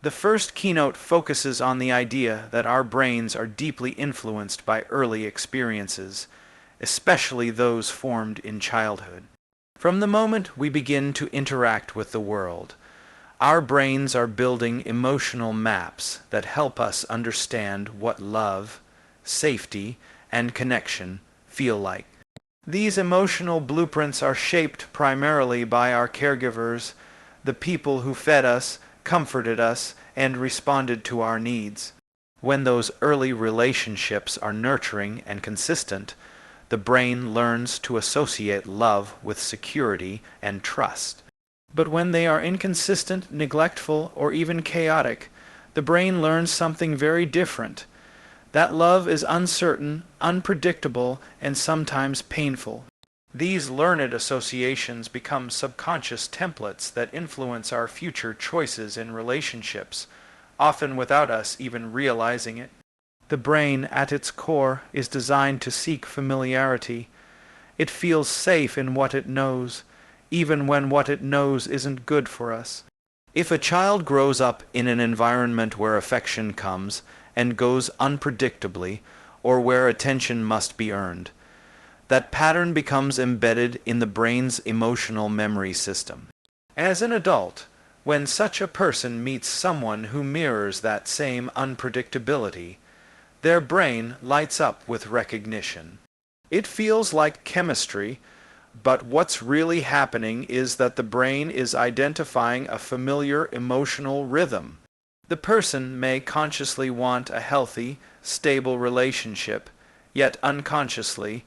The first keynote focuses on the idea that our brains are deeply influenced by early experiences, especially those formed in childhood. From the moment we begin to interact with the world, our brains are building emotional maps that help us understand what love, safety, and connection feel like. These emotional blueprints are shaped primarily by our caregivers, the people who fed us, comforted us, and responded to our needs. When those early relationships are nurturing and consistent, the brain learns to associate love with security and trust. But when they are inconsistent, neglectful, or even chaotic, the brain learns something very different. That love is uncertain, unpredictable, and sometimes painful. These learned associations become subconscious templates that influence our future choices in relationships, often without us even realizing it. The brain, at its core, is designed to seek familiarity. It feels safe in what it knows, even when what it knows isn't good for us. If a child grows up in an environment where affection comes and goes unpredictably, or where attention must be earned, that pattern becomes embedded in the brain's emotional memory system. As an adult, when such a person meets someone who mirrors that same unpredictability, their brain lights up with recognition. It feels like chemistry, but what's really happening is that the brain is identifying a familiar emotional rhythm. The person may consciously want a healthy, stable relationship, yet unconsciously,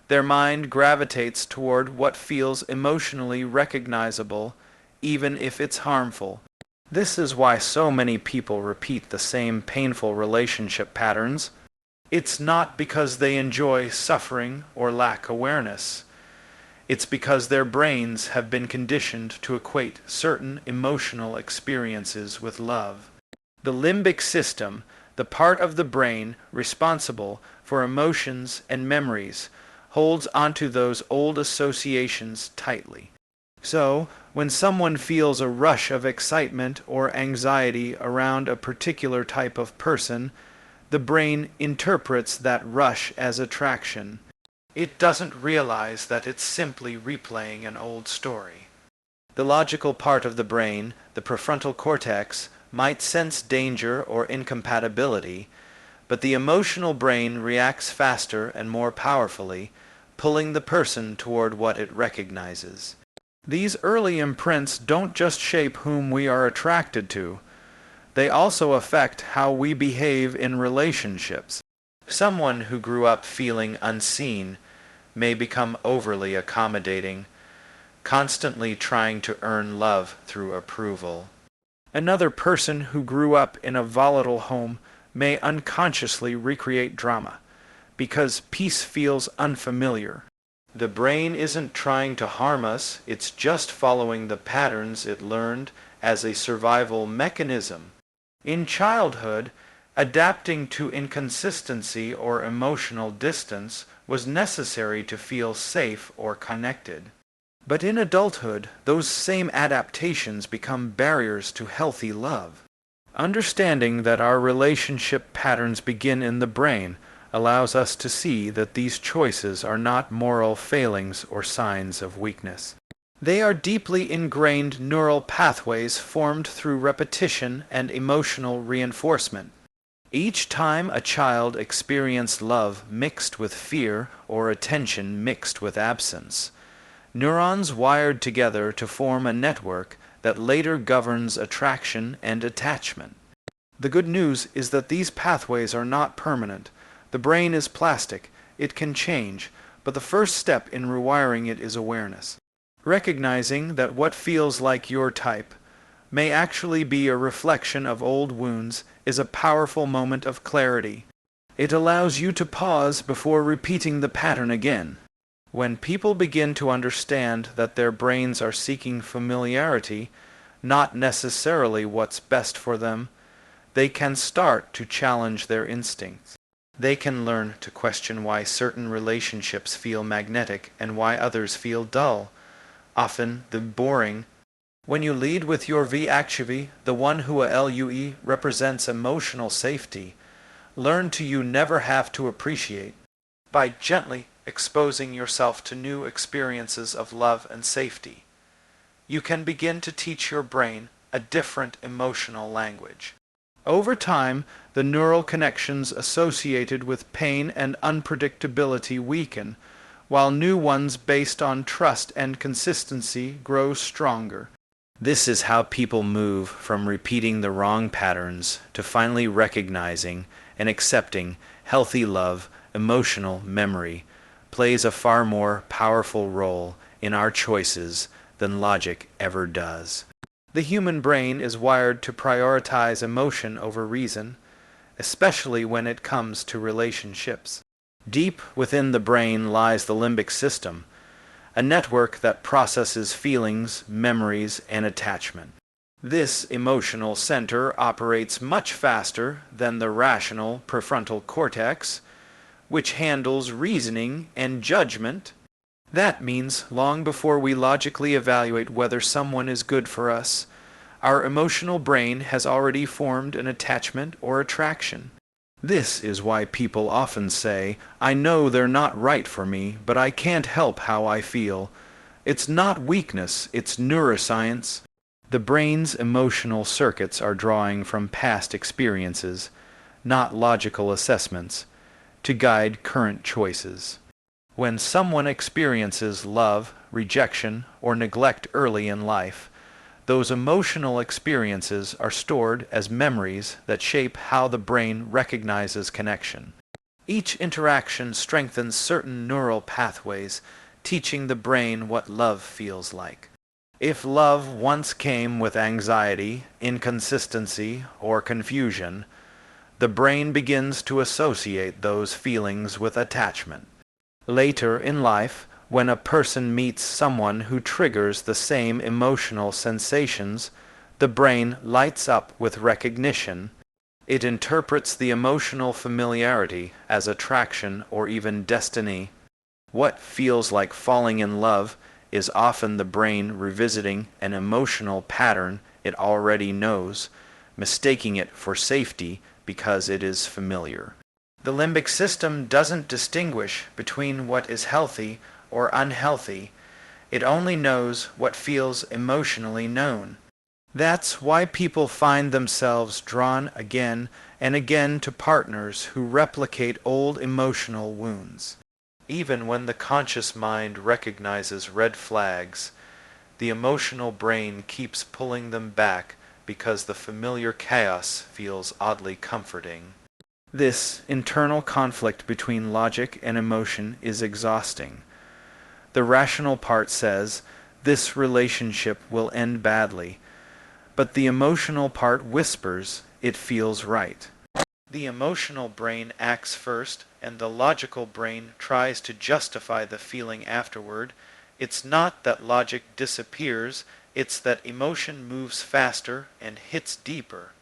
their mind gravitates toward what feels emotionally recognizable, even if it's harmful. This is why so many people repeat the same painful relationship patterns. It's not because they enjoy suffering or lack awareness. It's because their brains have been conditioned to equate certain emotional experiences with love. The limbic system, the part of the brain responsible for emotions and memories, holds onto those old associations tightly. So, when someone feels a rush of excitement or anxiety around a particular type of person, the brain interprets that rush as attraction. It doesn't realize that it's simply replaying an old story. The logical part of the brain, the prefrontal cortex, might sense danger or incompatibility, but the emotional brain reacts faster and more powerfully, pulling the person toward what it recognizes. These early imprints don't just shape whom we are attracted to, they also affect how we behave in relationships. Someone who grew up feeling unseen may become overly accommodating, constantly trying to earn love through approval. Another person who grew up in a volatile home may unconsciously recreate drama, because peace feels unfamiliar. The brain isn't trying to harm us, it's just following the patterns it learned as a survival mechanism. In childhood, adapting to inconsistency or emotional distance was necessary to feel safe or connected. But in adulthood, those same adaptations become barriers to healthy love. Understanding that our relationship patterns begin in the brain allows us to see that these choices are not moral failings or signs of weakness. They are deeply ingrained neural pathways formed through repetition and emotional reinforcement. Each time a child experienced love mixed with fear or attention mixed with absence, neurons wired together to form a network that later governs attraction and attachment. The good news is that these pathways are not permanent. The brain is plastic, it can change, but the first step in rewiring it is awareness. Recognizing that what feels like your type may actually be a reflection of old wounds is a powerful moment of clarity. It allows you to pause before repeating the pattern again. When people begin to understand that their brains are seeking familiarity, not necessarily what's best for them, they can start to challenge their instincts. They can learn to question why certain relationships feel magnetic and why others feel dull, often the boring. When you lead with your V activi, the one who LUE represents emotional safety, learn to you never have to appreciate. By gently exposing yourself to new experiences of love and safety, you can begin to teach your brain a different emotional language. Over time, the neural connections associated with pain and unpredictability weaken, while new ones based on trust and consistency grow stronger. This is how people move from repeating the wrong patterns to finally recognizing and accepting healthy love. Emotional memory plays a far more powerful role in our choices than logic ever does. The human brain is wired to prioritize emotion over reason, especially when it comes to relationships. Deep within the brain lies the limbic system, a network that processes feelings, memories, and attachment. This emotional center operates much faster than the rational prefrontal cortex, which handles reasoning and judgment. That means long before we logically evaluate whether someone is good for us, our emotional brain has already formed an attachment or attraction. This is why people often say, "I know they're not right for me, but I can't help how I feel." It's not weakness, it's neuroscience. The brain's emotional circuits are drawing from past experiences, not logical assessments, to guide current choices. When someone experiences love, rejection, or neglect early in life, those emotional experiences are stored as memories that shape how the brain recognizes connection. Each interaction strengthens certain neural pathways, teaching the brain what love feels like. If love once came with anxiety, inconsistency, or confusion, the brain begins to associate those feelings with attachment. Later in life, when a person meets someone who triggers the same emotional sensations, the brain lights up with recognition. It interprets the emotional familiarity as attraction or even destiny. What feels like falling in love is often the brain revisiting an emotional pattern it already knows, mistaking it for safety because it is familiar. The limbic system doesn't distinguish between what is healthy or unhealthy. It only knows what feels emotionally known. That's why people find themselves drawn again and again to partners who replicate old emotional wounds. Even when the conscious mind recognizes red flags, the emotional brain keeps pulling them back because the familiar chaos feels oddly comforting. This internal conflict between logic and emotion is exhausting. The rational part says, "This relationship will end badly," but the emotional part whispers, "It feels right." The emotional brain acts first, and the logical brain tries to justify the feeling afterward. It's not that logic disappears, it's that emotion moves faster and hits deeper.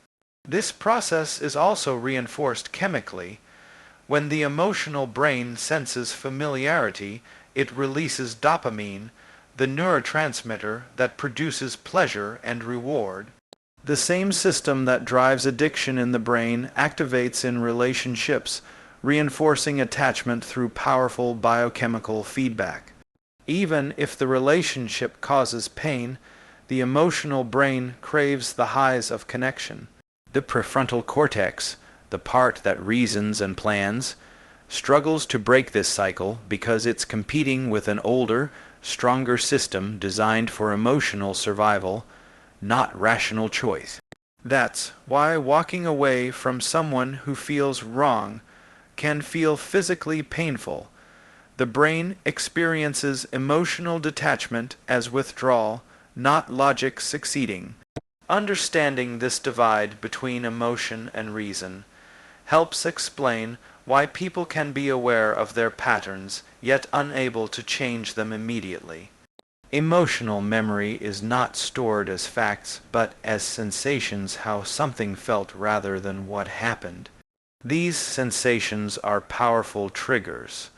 This process is also reinforced chemically. When the emotional brain senses familiarity, it releases dopamine, the neurotransmitter that produces pleasure and reward. The same system that drives addiction in the brain activates in relationships, reinforcing attachment through powerful biochemical feedback. Even if the relationship causes pain, the emotional brain craves the highs of connection. The prefrontal cortex, the part that reasons and plans, struggles to break this cycle because it's competing with an older, stronger system designed for emotional survival, not rational choice. That's why walking away from someone who feels wrong can feel physically painful. The brain experiences emotional detachment as withdrawal, not logic succeeding. Understanding this divide between emotion and reason helps explain why people can be aware of their patterns yet unable to change them immediately. Emotional memory is not stored as facts but as sensations, how something felt rather than what happened. These sensations are powerful triggers.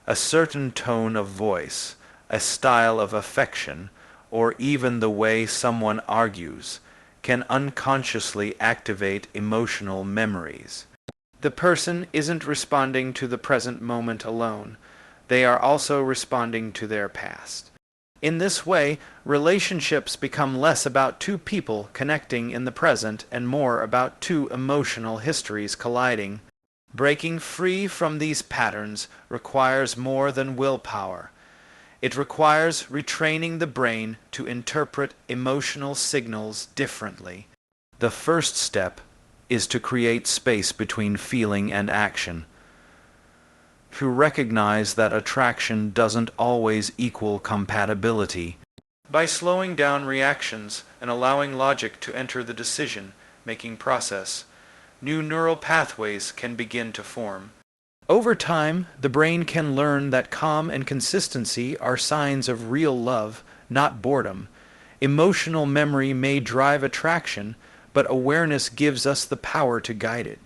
A certain tone of voice, a style of affection, or even the way someone argues, can unconsciously activate emotional memories. The person isn't responding to the present moment alone. They are also responding to their past. In this way, relationships become less about two people connecting in the present and more about two emotional histories colliding. Breaking free from these patterns requires more than willpower. It requires retraining the brain to interpret emotional signals differently. The first step is to create space between feeling and action. To recognize that attraction doesn't always equal compatibility. By slowing down reactions and allowing logic to enter the decision-making process, new neural pathways can begin to form. Over time, the brain can learn that calm and consistency are signs of real love, not boredom. Emotional memory may drive attraction, but awareness gives us the power to guide it.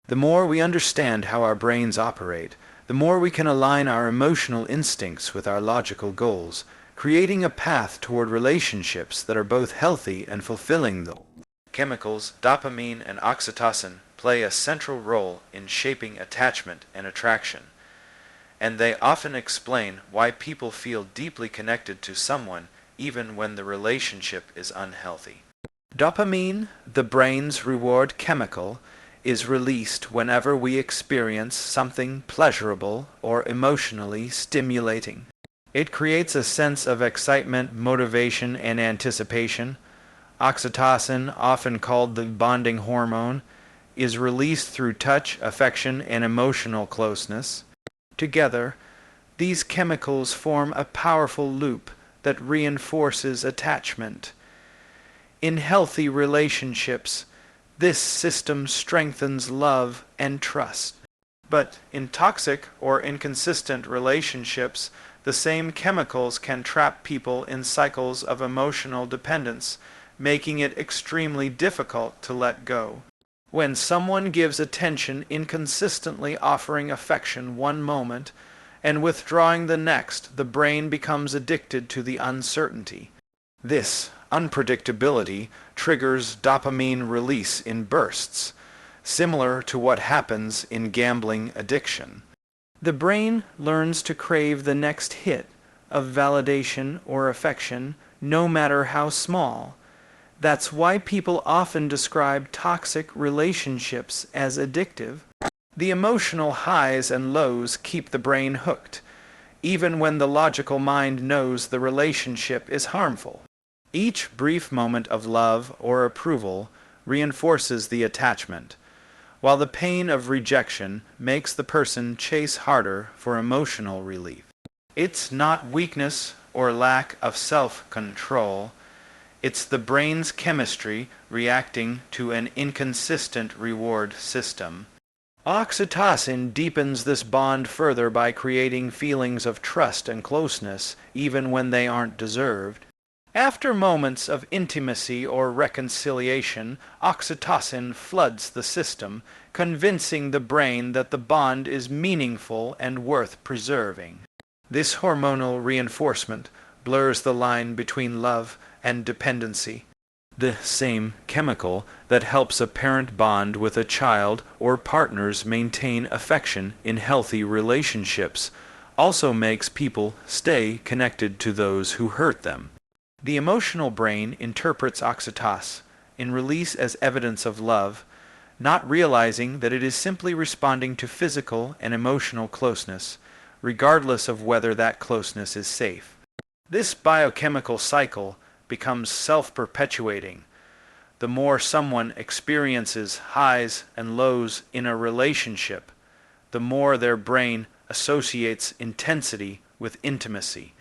The more we understand how our brains operate, the more we can align our emotional instincts with our logical goals, creating a path toward relationships that are both healthy and fulfilling. The chemicals dopamine and oxytocin play a central role in shaping attachment and attraction, and they often explain why people feel deeply connected to someone even when the relationship is unhealthy. Dopamine, the brain's reward chemical, is released whenever we experience something pleasurable or emotionally stimulating. It creates a sense of excitement, motivation, and anticipation. Oxytocin, often called the bonding hormone, is released through touch, affection, and emotional closeness. Together, these chemicals form a powerful loop that reinforces attachment. In healthy relationships, this system strengthens love and trust. But in toxic or inconsistent relationships, the same chemicals can trap people in cycles of emotional dependence, making it extremely difficult to let go. When someone gives attention inconsistently, offering affection one moment and withdrawing the next, the brain becomes addicted to the uncertainty. This unpredictability triggers dopamine release in bursts, similar to what happens in gambling addiction. The brain learns to crave the next hit of validation or affection, no matter how small. That's why people often describe toxic relationships as addictive. The emotional highs and lows keep the brain hooked, even when the logical mind knows the relationship is harmful. Each brief moment of love or approval reinforces the attachment, while the pain of rejection makes the person chase harder for emotional relief. It's not weakness or lack of self-control. It's the brain's chemistry reacting to an inconsistent reward system. Oxytocin deepens this bond further by creating feelings of trust and closeness, even when they aren't deserved. After moments of intimacy or reconciliation, oxytocin floods the system, convincing the brain that the bond is meaningful and worth preserving. This hormonal reinforcement blurs the line between love and dependency. The same chemical that helps a parent bond with a child or partners maintain affection in healthy relationships also makes people stay connected to those who hurt them. The emotional brain interprets oxytocin in release as evidence of love, not realizing that it is simply responding to physical and emotional closeness, regardless of whether that closeness is safe. This biochemical cycle becomes self-perpetuating. The more someone experiences highs and lows in a relationship, the more their brain associates intensity with intimacy.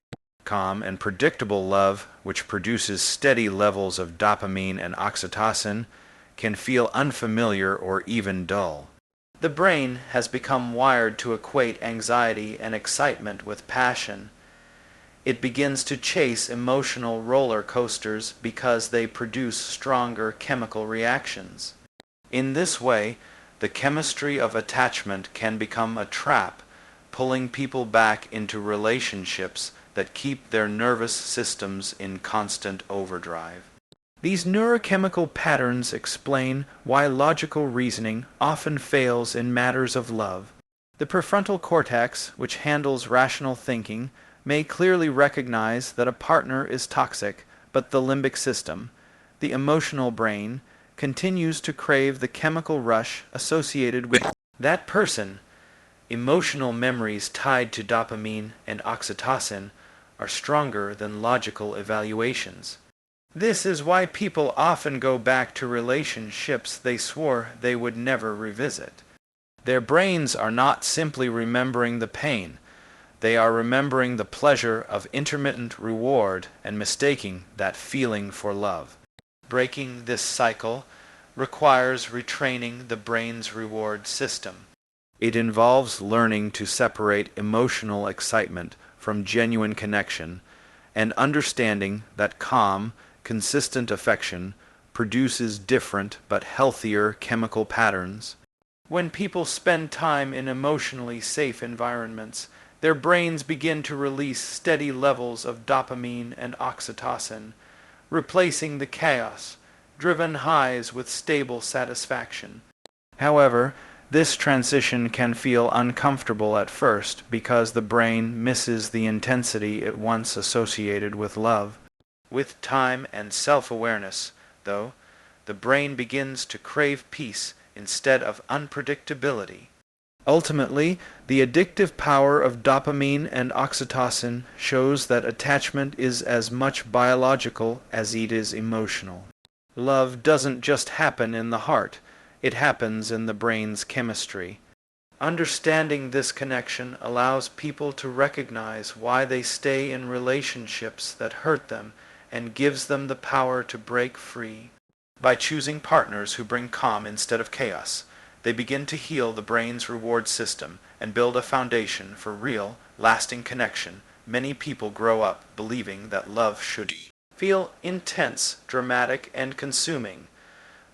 Calm and predictable love, which produces steady levels of dopamine and oxytocin, can feel unfamiliar or even dull. The brain has become wired to equate anxiety and excitement with passion. It begins to chase emotional roller coasters because they produce stronger chemical reactions. In this way, the chemistry of attachment can become a trap, pulling people back into relationships that keep their nervous systems in constant overdrive. These neurochemical patterns explain why logical reasoning often fails in matters of love. The prefrontal cortex, which handles rational thinking, may clearly recognize that a partner is toxic, but the limbic system, the emotional brain, continues to crave the chemical rush associated with that person. Emotional memories tied to dopamine and oxytocin are stronger than logical evaluations. This is why people often go back to relationships they swore they would never revisit. Their brains are not simply remembering the pain, they are remembering the pleasure of intermittent reward and mistaking that feeling for love. Breaking this cycle requires retraining the brain's reward system. It involves learning to separate emotional excitement from genuine connection and understanding that calm, consistent affection produces different but healthier chemical patterns. When people spend time in emotionally safe environments, their brains begin to release steady levels of dopamine and oxytocin, replacing the chaos-driven highs with stable satisfaction. However, this transition can feel uncomfortable at first because the brain misses the intensity it once associated with love. With time and self-awareness, though, the brain begins to crave peace instead of unpredictability. Ultimately, the addictive power of dopamine and oxytocin shows that attachment is as much biological as it is emotional. Love doesn't just happen in the heart, it happens in the brain's chemistry. Understanding this connection allows people to recognize why they stay in relationships that hurt them and gives them the power to break free. By choosing partners who bring calm instead of chaos, they begin to heal the brain's reward system and build a foundation for real, lasting connection. Many people grow up believing that love should feel intense, dramatic, and consuming.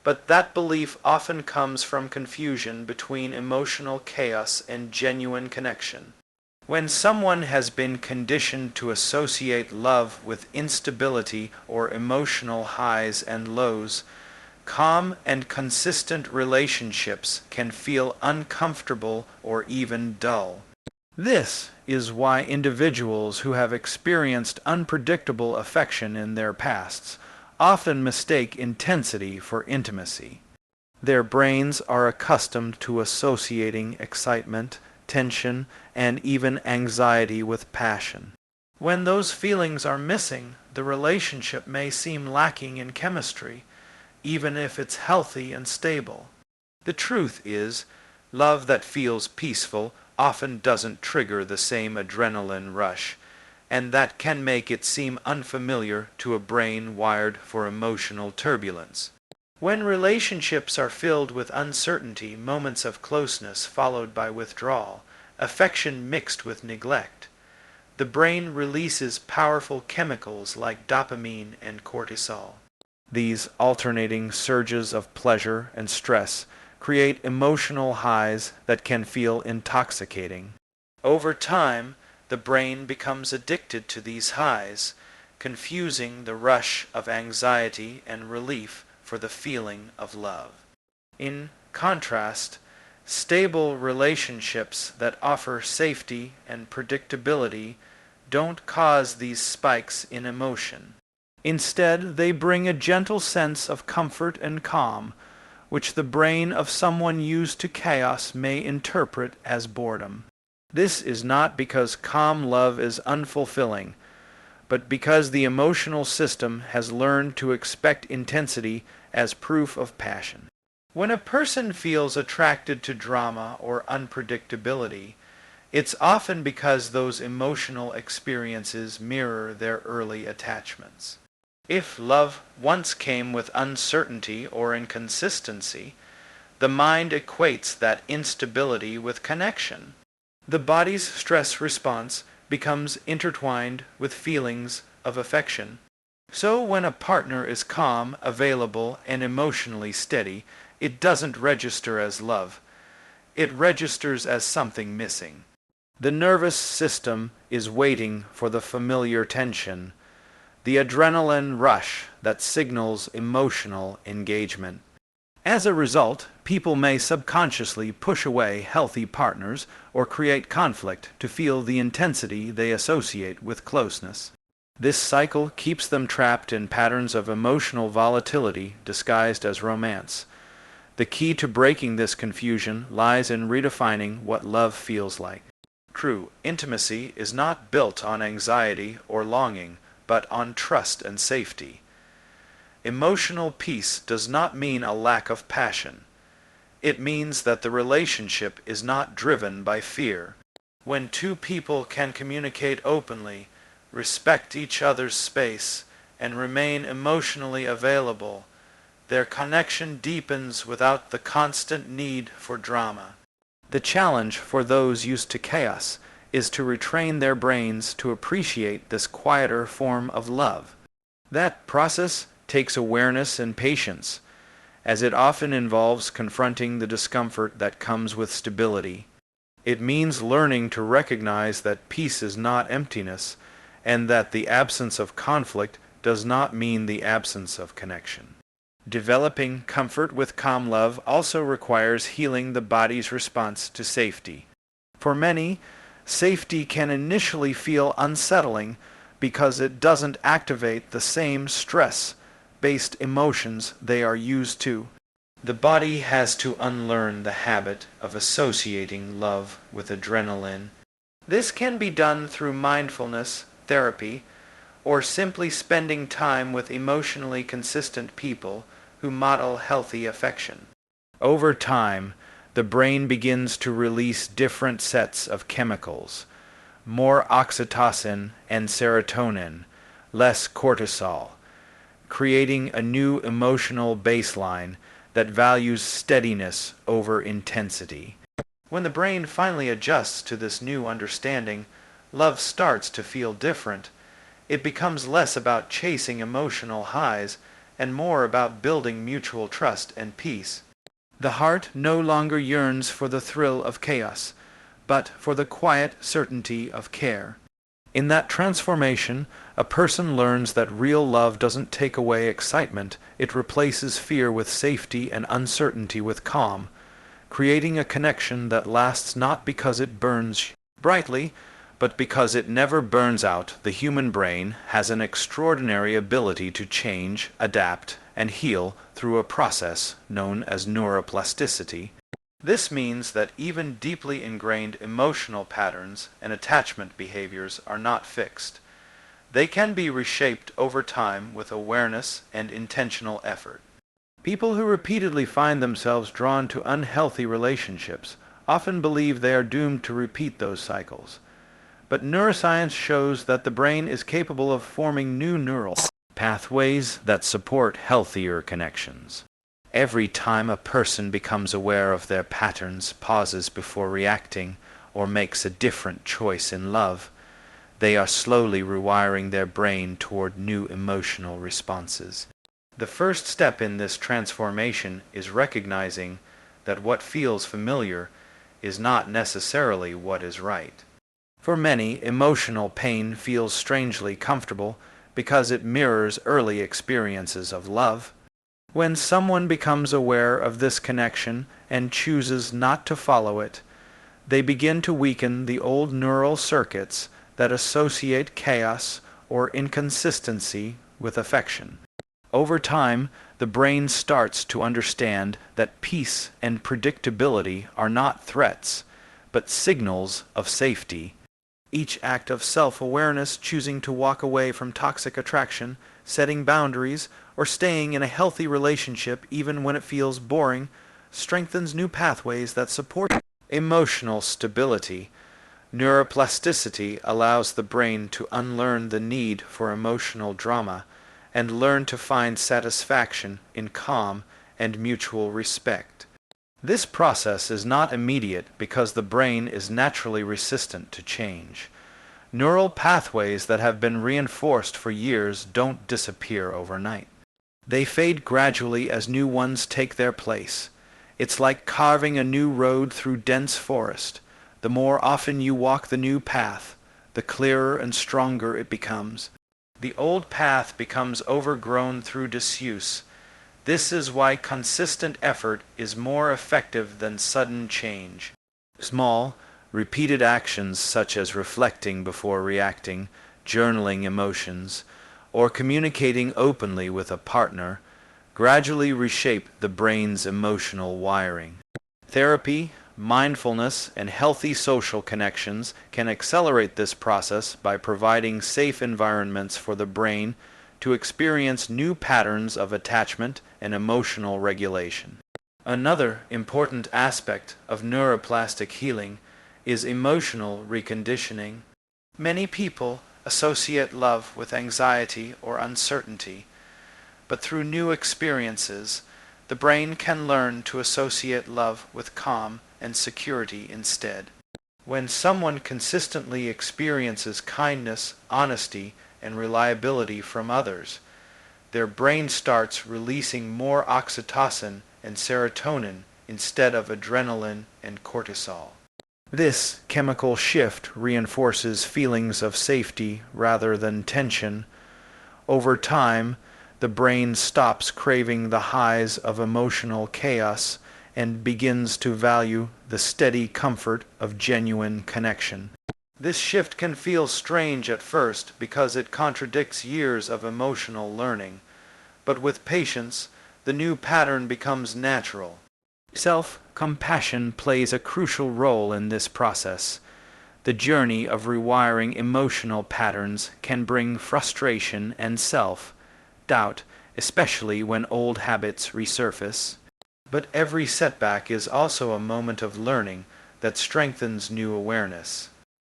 But that belief often comes from confusion between emotional chaos and genuine connection. When someone has been conditioned to associate love with instability or emotional highs and lows, calm and consistent relationships can feel uncomfortable or even dull. This is why individuals who have experienced unpredictable affection in their pasts often mistake intensity for intimacy. Their brains are accustomed to associating excitement, tension, and even anxiety with passion. When those feelings are missing, the relationship may seem lacking in chemistry, even if it's healthy and stable. The truth is, love that feels peaceful often doesn't trigger the same adrenaline rush, and that can make it seem unfamiliar to a brain wired for emotional turbulence. When relationships are filled with uncertainty, moments of closeness followed by withdrawal, affection mixed with neglect, the brain releases powerful chemicals like dopamine and cortisol. These alternating surges of pleasure and stress create emotional highs that can feel intoxicating. Over time, the brain becomes addicted to these highs, confusing the rush of anxiety and relief for the feeling of love. In contrast, stable relationships that offer safety and predictability don't cause these spikes in emotion. Instead, they bring a gentle sense of comfort and calm, which the brain of someone used to chaos may interpret as boredom. This is not because calm love is unfulfilling, but because the emotional system has learned to expect intensity as proof of passion. When a person feels attracted to drama or unpredictability, it's often because those emotional experiences mirror their early attachments. If love once came with uncertainty or inconsistency, the mind equates that instability with connection. The body's stress response becomes intertwined with feelings of affection. So when a partner is calm, available, and emotionally steady, it doesn't register as love. It registers as something missing. The nervous system is waiting for the familiar tension, the adrenaline rush that signals emotional engagement. As a result, people may subconsciously push away healthy partners or create conflict to feel the intensity they associate with closeness. This cycle keeps them trapped in patterns of emotional volatility disguised as romance. The key to breaking this confusion lies in redefining what love feels like. True intimacy is not built on anxiety or longing, but on trust and safety. Emotional peace does not mean a lack of passion. It means that the relationship is not driven by fear. When two people can communicate openly, respect each other's space, and remain emotionally available, their connection deepens without the constant need for drama. The challenge for those used to chaos is to retrain their brains to appreciate this quieter form of love. That process takes awareness and patience, as it often involves confronting the discomfort that comes with stability. It means learning to recognize that peace is not emptiness, and that the absence of conflict does not mean the absence of connection. Developing comfort with calm love also requires healing the body's response to safety. For many, safety can initially feel unsettling because it doesn't activate the same stress-based emotions they are used to. The body has to unlearn the habit of associating love with adrenaline. This can be done through mindfulness, therapy, or simply spending time with emotionally consistent people who model healthy affection. Over time, the brain begins to release different sets of chemicals, more oxytocin and serotonin, less cortisol, creating a new emotional baseline that values steadiness over intensity. When the brain finally adjusts to this new understanding, love starts to feel different. It becomes less about chasing emotional highs and more about building mutual trust and peace. The heart no longer yearns for the thrill of chaos, but for the quiet certainty of care. In that transformation, a person learns that real love doesn't take away excitement, it replaces fear with safety and uncertainty with calm, creating a connection that lasts not because it burns brightly, but because it never burns out. The human brain has an extraordinary ability to change, adapt, and heal through a process known as neuroplasticity. This means that even deeply ingrained emotional patterns and attachment behaviors are not fixed. They can be reshaped over time with awareness and intentional effort. People who repeatedly find themselves drawn to unhealthy relationships often believe they are doomed to repeat those cycles. But neuroscience shows that the brain is capable of forming new neural pathways that support healthier connections. Every time a person becomes aware of their patterns, pauses before reacting, or makes a different choice in love, they are slowly rewiring their brain toward new emotional responses. The first step in this transformation is recognizing that what feels familiar is not necessarily what is right. For many, emotional pain feels strangely comfortable because it mirrors early experiences of love. When someone becomes aware of this connection and chooses not to follow it, they begin to weaken the old neural circuits that associate chaos or inconsistency with affection. Over time, the brain starts to understand that peace and predictability are not threats, but signals of safety. Each act of self-awareness, choosing to walk away from toxic attraction, setting boundaries, or staying in a healthy relationship even when it feels boring, strengthens new pathways that support emotional stability. Neuroplasticity allows the brain to unlearn the need for emotional drama and learn to find satisfaction in calm and mutual respect. This process is not immediate because the brain is naturally resistant to change. Neural pathways that have been reinforced for years don't disappear overnight. They fade gradually as new ones take their place. It's like carving a new road through dense forest. the more often you walk the new path, the clearer and stronger it becomes. The old path becomes overgrown through disuse. This is why consistent effort is more effective than sudden change. Small, repeated actions such as reflecting before reacting, journaling emotions, or communicating openly with a partner gradually reshape the brain's emotional wiring. Therapy, mindfulness, and healthy social connections can accelerate this process by providing safe environments for the brain to experience new patterns of attachment and emotional regulation. Another important aspect of neuroplastic healing is emotional reconditioning. Many people associate love with anxiety or uncertainty, but through new experiences, the brain can learn to associate love with calm and security instead. When someone consistently experiences kindness, honesty, and reliability from others, their brain starts releasing more oxytocin and serotonin instead of adrenaline and cortisol. This chemical shift reinforces feelings of safety rather than tension. Over time, the brain stops craving the highs of emotional chaos and begins to value the steady comfort of genuine connection. This shift can feel strange at first because it contradicts years of emotional learning, but with patience, the new pattern becomes natural. Self-compassion plays a crucial role in this process. The journey of rewiring emotional patterns can bring frustration and self-doubt, especially when old habits resurface. But every setback is also a moment of learning that strengthens new awareness.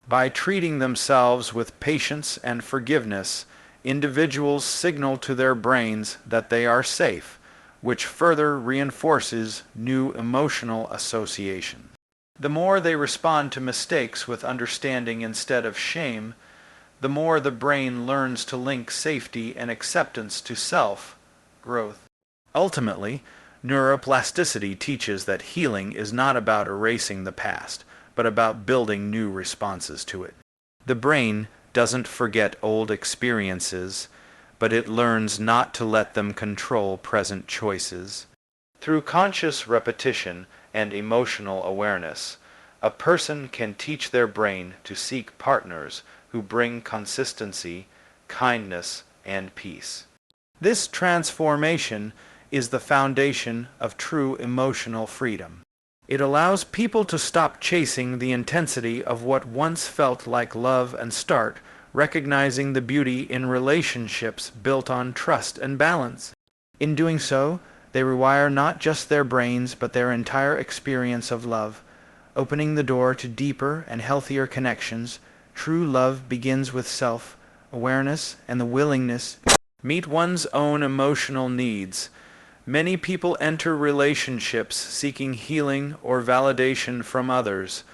By treating themselves with patience and forgiveness, individuals signal to their brains that they are safe, which further reinforces new emotional association. The more they respond to mistakes with understanding instead of shame, the more the brain learns to link safety and acceptance to self-growth. Ultimately, neuroplasticity teaches that healing is not about erasing the past, but about building new responses to it. The brain doesn't forget old experiences, but it learns not to let them control present choices. Through conscious repetition and emotional awareness, a person can teach their brain to seek partners who bring consistency, kindness, and peace. This transformation is the foundation of true emotional freedom. It allows people to stop chasing the intensity of what once felt like love and start recognizing the beauty in relationships built on trust and balance. In doing so, they rewire not just their brains but their entire experience of love, opening the door to deeper and healthier connections. True love begins with self-awareness and the willingness to meet one's own emotional needs. Many people enter relationships seeking healing or validation from others,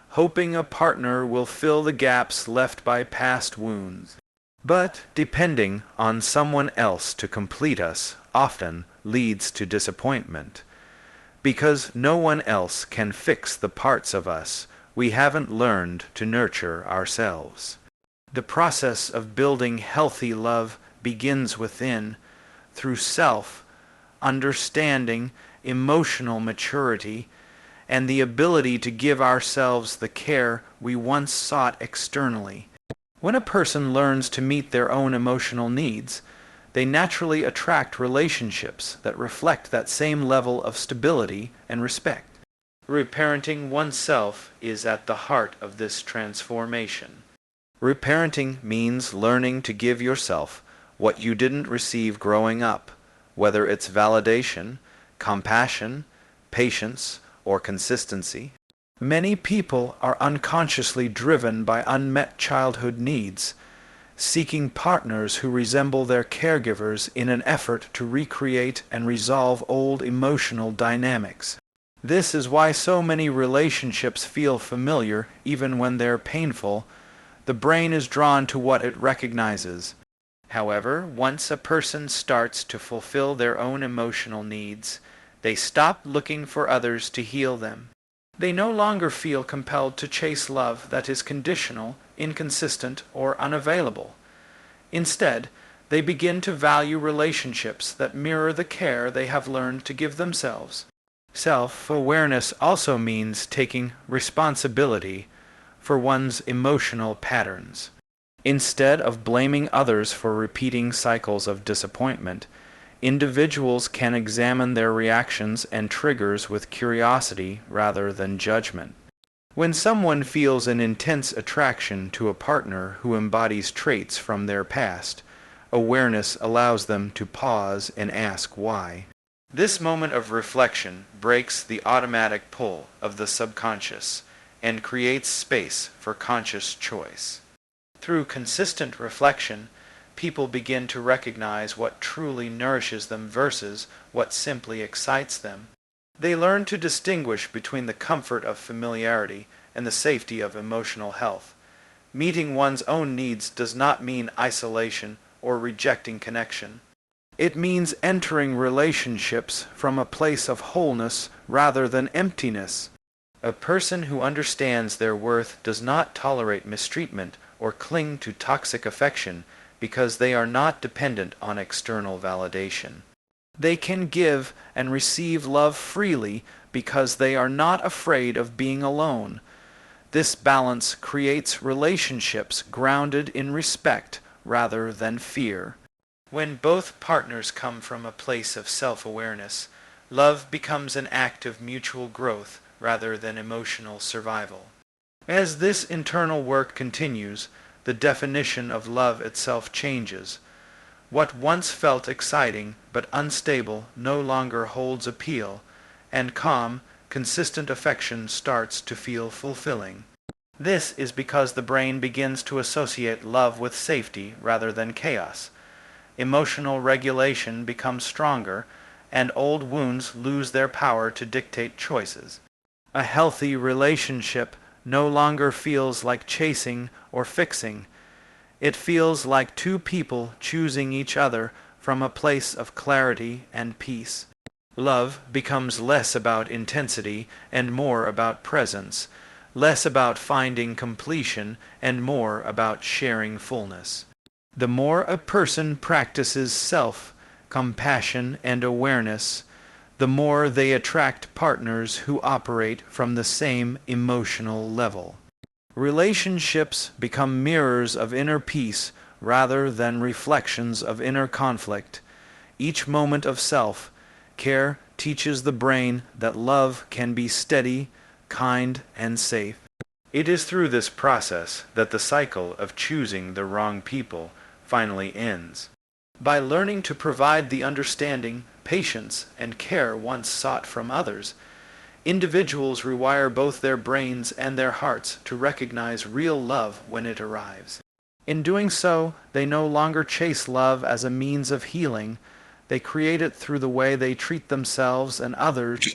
hoping a partner will fill the gaps left by past wounds. But depending on someone else to complete us often leads to disappointment, because no one else can fix the parts of us we haven't learned to nurture ourselves. The process of building healthy love begins within, through self-understanding, emotional maturity, and the ability to give ourselves the care we once sought externally. When a person learns to meet their own emotional needs, they naturally attract relationships that reflect that same level of stability and respect. Reparenting oneself is at the heart of this transformation. Reparenting means learning to give yourself what you didn't receive growing up, whether it's validation, compassion, patience, or consistency. Many people are unconsciously driven by unmet childhood needs, seeking partners who resemble their caregivers in an effort to recreate and resolve old emotional dynamics. This is why so many relationships feel familiar even when they're painful. The brain is drawn to what it recognizes. However, once a person starts to fulfill their own emotional needs, they stop looking for others to heal them. They no longer feel compelled to chase love that is conditional, inconsistent, or unavailable. Instead, they begin to value relationships that mirror the care they have learned to give themselves. Self-awareness also means taking responsibility for one's emotional patterns. Instead of blaming others for repeating cycles of disappointment, individuals can examine their reactions and triggers with curiosity rather than judgment. When someone feels an intense attraction to a partner who embodies traits from their past, awareness allows them to pause and ask why. This moment of reflection breaks the automatic pull of the subconscious and creates space for conscious choice. Through consistent reflection, people begin to recognize what truly nourishes them versus what simply excites them. They learn to distinguish between the comfort of familiarity and the safety of emotional health. Meeting one's own needs does not mean isolation or rejecting connection. It means entering relationships from a place of wholeness rather than emptiness. A person who understands their worth does not tolerate mistreatment or cling to toxic affection because they are not dependent on external validation. They can give and receive love freely because they are not afraid of being alone. This balance creates relationships grounded in respect rather than fear. When both partners come from a place of self-awareness, love becomes an act of mutual growth rather than emotional survival. As this internal work continues, the definition of love itself changes. What once felt exciting but unstable no longer holds appeal, and calm, consistent affection starts to feel fulfilling. This is because the brain begins to associate love with safety rather than chaos. Emotional regulation becomes stronger, and old wounds lose their power to dictate choices. A healthy relationship no longer feels like chasing or fixing. It feels like two people choosing each other from a place of clarity and peace. Love becomes less about intensity and more about presence, less about finding completion and more about sharing fullness. The more a person practices self-compassion and awareness, the more they attract partners who operate from the same emotional level. Relationships become mirrors of inner peace rather than reflections of inner conflict. Each moment of self-care teaches the brain that love can be steady, kind, and safe. It is through this process that the cycle of choosing the wrong people finally ends. By learning to provide the understanding, patience, and care once sought from others, individuals rewire both their brains and their hearts to recognize real love when it arrives. In doing so, they no longer chase love as a means of healing. They create it through the way they treat themselves and others